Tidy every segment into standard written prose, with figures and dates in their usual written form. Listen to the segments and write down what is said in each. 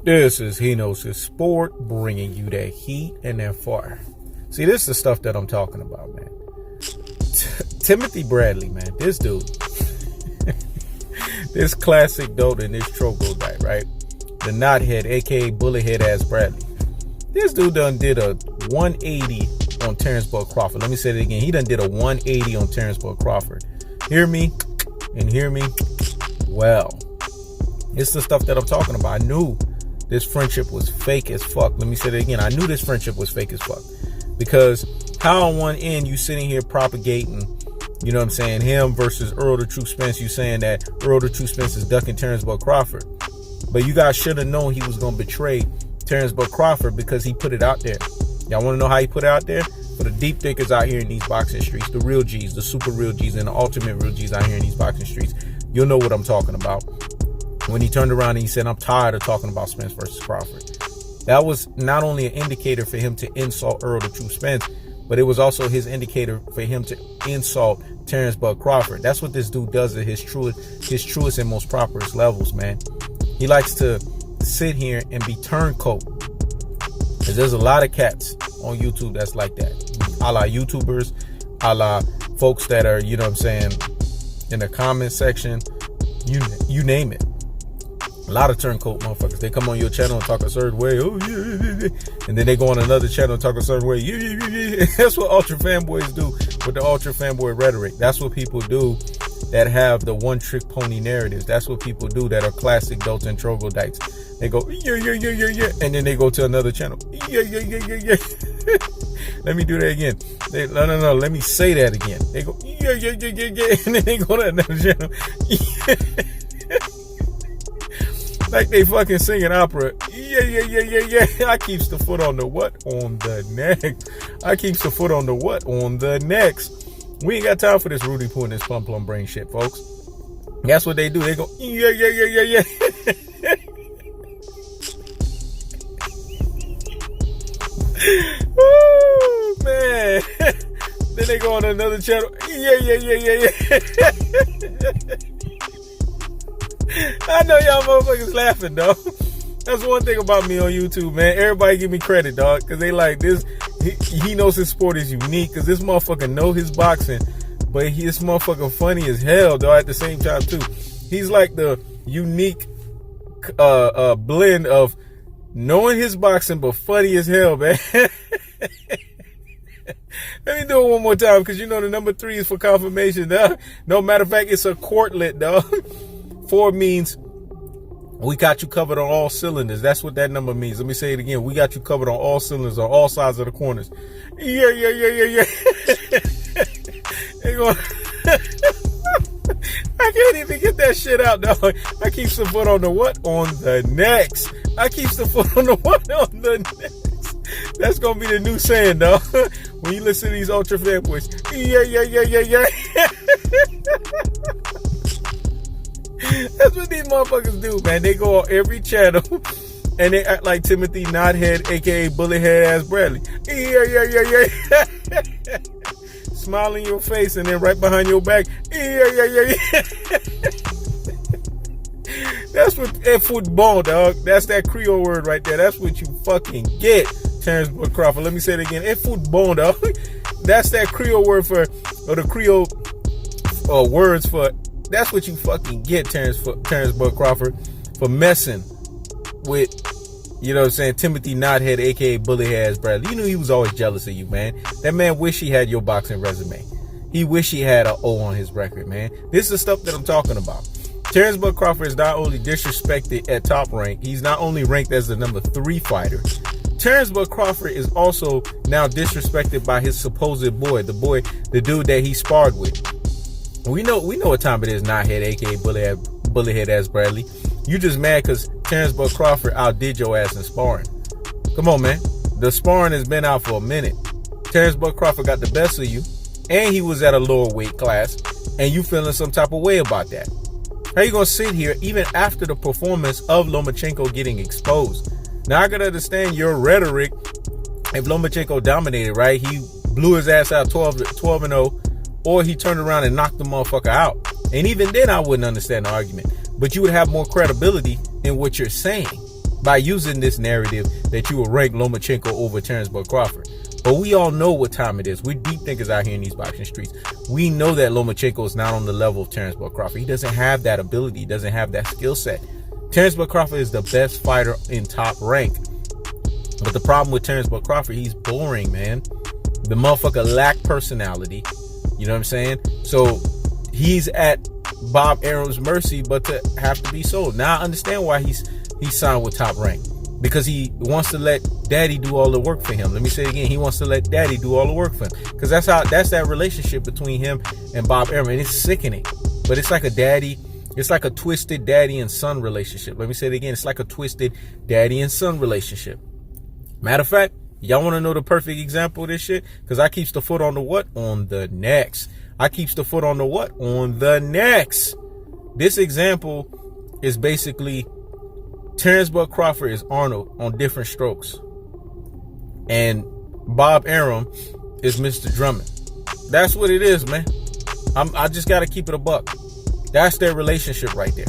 This is He Knows His Sport, bringing you that heat and that fire. See, this is the stuff that I'm talking about, man. Timothy Bradley, man, this dude, this classic dope and this troglodyte, right? The knothead, aka bullethead ass Bradley. This dude done did a 180 on Terrence Crawford. Let me say it again. He done did a 180 on Terrence Crawford. Hear me and hear me well. It's the stuff that I'm talking about. I knew this friendship was fake as fuck. Let me say that again. I knew this friendship was fake as fuck. Because how on one end you sitting here propagating, you know what I'm saying, him versus Earl the True Spence. You saying that Earl the True Spence is ducking Terrence Crawford. But you guys should have known he was going to betray Terrence Crawford because he put it out there. Y'all want to know how he put it out there? For the deep thinkers out here in these boxing streets, the real G's, the super real G's, and the ultimate real G's out here in these boxing streets, you'll know what I'm talking about. When he turned around and he said, I'm tired of talking about Spence versus Crawford. That was not only an indicator for him to insult Earl the True Spence, but it was also his indicator for him to insult Terrence Crawford. That's what this dude does at his truest and most properest levels, man. He likes to sit here and be turncoat. Because there's a lot of cats on YouTube that's like that. A la YouTubers, a la folks that are, you know what I'm saying, in the comment section, you name it. A lot of turncoat motherfuckers. They come on your channel and talk a certain way. Oh, yeah. And then they go on another channel and talk a certain way. Yeah. That's what ultra fanboys do with the ultra fanboy rhetoric. That's what people do that have the one trick pony narratives. That's what people do that are classic dolts and troglodytes. They go, yeah. And then they go to another channel. Yeah. Let me do that again. No. Let me say that again. They go, yeah. And then they go to another channel. Like they fucking singing opera. Yeah. I keeps the foot on the what? On the next. I keeps the foot on the what? On the next. We ain't got time for this Rudy Poo and this plum brain shit, folks. That's what they do. They go, yeah. Oh, man. Then they go on another channel. Yeah. I know y'all motherfuckers laughing, dog. That's one thing about me on YouTube, man. Everybody give me credit, dog, because they like this. He knows his sport is unique because this motherfucker know his boxing, but this motherfucker funny as hell, dog, at the same time, too. He's like the unique blend of knowing his boxing, but funny as hell, man. Let me do it one more time because you know the number 3 is for confirmation, dog. No matter of fact, it's a quartlet, dog. 4 means we got you covered on all cylinders. That's what that number means. Let me say it again. We got you covered on all cylinders, on all sides of the corners. Yeah. I can't even get that shit out, dog. I keep the foot on the what? On the next. I keep the foot on the what? On the next. That's going to be the new saying, dog. When you listen to these ultra fanboys. Yeah. That's what these motherfuckers do, man. They go on every channel and they act like Timothy Knothead, aka bullethead ass Bradley. Yeah. Smile in your face and then right behind your back. Yeah. That's what that football, dog. That's that Creole word right there. That's what you fucking get, Terrence Crawford. Let me say it again. That football, dog. That's that Creole word for, or the Creole words for. That's what you fucking get, Terrence Crawford, for messing with, you know what I'm saying, Timothy Knothead, aka bullethead Bradley. You knew he was always jealous of you, man. That man wish he had your boxing resume. He wish he had an O on his record, man. This is the stuff that I'm talking about. Terrence Crawford is not only disrespected at top rank, he's not only ranked as the number 3 fighter. Terrence Crawford is also now disrespected by his supposed boy, the dude that he sparred with. We know what time it is, Knothead, aka bullethead ass Bradley. You just mad because Terrence Crawford outdid your ass in sparring. Come on, man. The sparring has been out for a minute. Terrence Crawford got the best of you, and he was at a lower weight class, and you feeling some type of way about that. How you gonna sit here even after the performance of Lomachenko getting exposed? Now I can understand your rhetoric. If Lomachenko dominated, right? He blew his ass out 12-0. Or he turned around and knocked the motherfucker out. And even then, I wouldn't understand the argument. But you would have more credibility in what you're saying. by using this narrative that you will rank Lomachenko over Terrence Bud Crawford. But we all know what time it is. We're deep thinkers out here in these boxing streets. We know that Lomachenko is not on the level of Terrence Bud Crawford. He doesn't have that ability. He doesn't have that skill set. Terrence Bud Crawford is the best fighter in top rank. But the problem with Terrence Bud Crawford, he's boring, man. The motherfucker lack personality. You know what I'm saying? So he's at Bob Arum's mercy, but to have to be sold. Now I understand why he's signed with Top Rank, because he wants to let daddy do all the work for him. Let me say it again. He wants to let daddy do all the work for him, because that's that relationship between him and Bob Arum. And it's sickening, but it's like a twisted daddy and son relationship. Let me say it again. It's like a twisted daddy and son relationship. Matter of fact, y'all want to know the perfect example of this shit? Because I keeps the foot on the what? On the necks. I keeps the foot on the what? On the necks. This example is basically Terrence Bud Crawford is Arnold on different strokes. And Bob Arum is Mr. Drummond. That's what it is, man. I just got to keep it a buck. That's their relationship right there.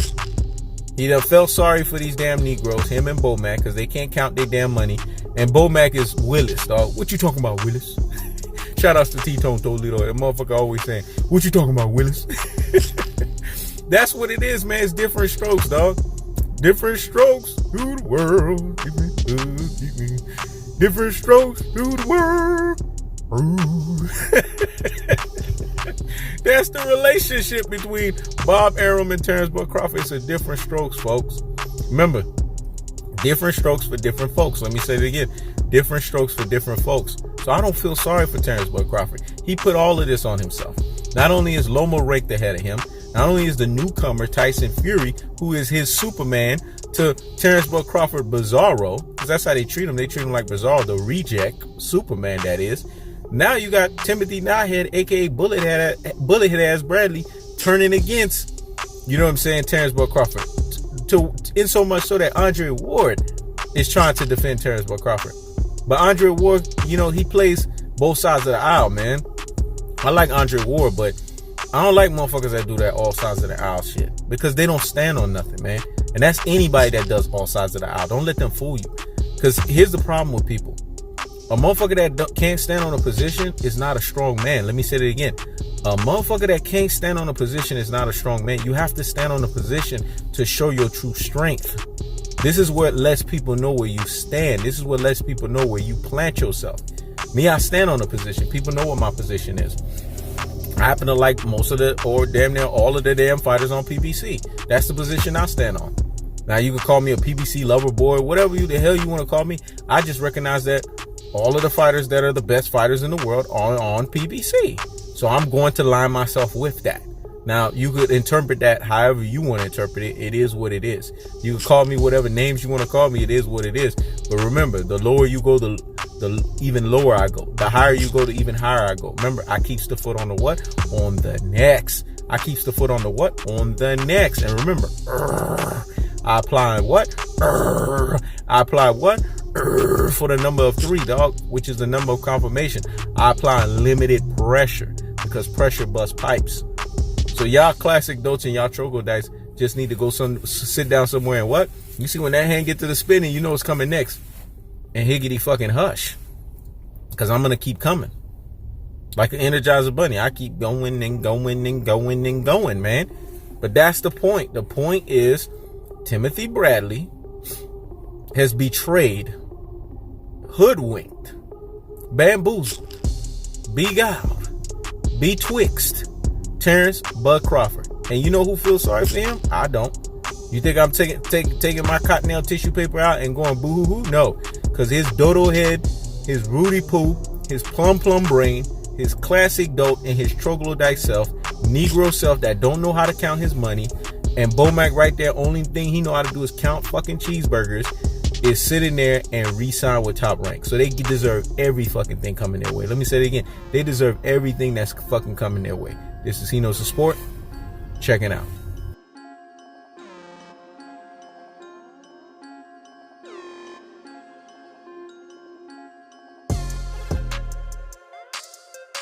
He done felt sorry for these damn Negroes, him and Bomac, because they can't count their damn money. And Bomac is Willis, dog. What you talking about, Willis? Shout outs to T-Tone Toledo. That motherfucker always saying, what you talking about, Willis? That's what it is, man. It's different strokes, dog. Different strokes through the world. Different strokes through the world. That's the relationship between Bob Arum and Terrence Bud Crawford. It's a different strokes, folks. Remember, different strokes for different folks. Let me say it again. Different strokes for different folks. So I don't feel sorry for Terrence Bud Crawford. He put all of this on himself. Not only is Loma raked ahead of him, not only is the newcomer Tyson Fury, who is his Superman, to Terrence Bud Crawford Bizarro, because that's how they treat him. They treat him like Bizarro, the reject Superman, that is. Now you got Timothy Knothead, aka Bullethead ass Bradley, turning against, you know what I'm saying, Terrence Bud Crawford. In so much so that Andre Ward is trying to defend Terrence Bud Crawford. But Andre Ward, you know, he plays both sides of the aisle, man. I like Andre Ward, but I don't like motherfuckers that do that all sides of the aisle shit, because they don't stand on nothing, man. And that's anybody that does all sides of the aisle. Don't let them fool you. Because here's the problem with people. A motherfucker that can't stand on a position is not a strong man. Let me say it again. A motherfucker that can't stand on a position is not a strong man. You have to stand on a position to show your true strength. This is what lets people know where you stand. This is what lets people know where you plant yourself. Me, I stand on a position. People know what my position is. I happen to like most of the, or damn near all of the damn fighters on PBC. That's the position I stand on. Now, you can call me a PBC lover boy, whatever the hell you want to call me. I just recognize that all of the fighters that are the best fighters in the world are on PBC. So I'm going to line myself with that. Now, you could interpret that however you want to interpret it. It is what it is. You can call me whatever names you want to call me. It is what it is. But remember, the lower you go, the even lower I go. The higher you go, the even higher I go. Remember, I keeps the foot on the what? On the necks. I keeps the foot on the what? On the necks. And remember, I apply what? I apply what? For the number of 3, dog, which is the number of confirmation. I apply limited pressure, because pressure busts pipes. So y'all classic dotes and y'all troglodytes just need to go sit down somewhere and what? You see, when that hand get to the spinning, you know what's coming next. And higgity fucking hush. Because I'm going to keep coming. Like an Energizer Bunny. I keep going and going and going and going, man. But that's the point. The point is, Timothy Bradley has betrayed, hoodwinked, bamboozled, beguiled, betwixt Terrence Bud Crawford. And you know who feels sorry for him? I don't. You think I'm taking my cottonelle tissue paper out and going boo-hoo-hoo? No. Because his dodo head, his Rudy Poo, his plum brain, his classic dope, and his troglodyte self, Negro self that don't know how to count his money, and Bomac right there, only thing he know how to do is count fucking cheeseburgers, is sitting there and re-sign with Top Rank. So they deserve every fucking thing coming their way. Let me say it again. They deserve everything that's fucking coming their way. This is He Knows the Sport. Checking out.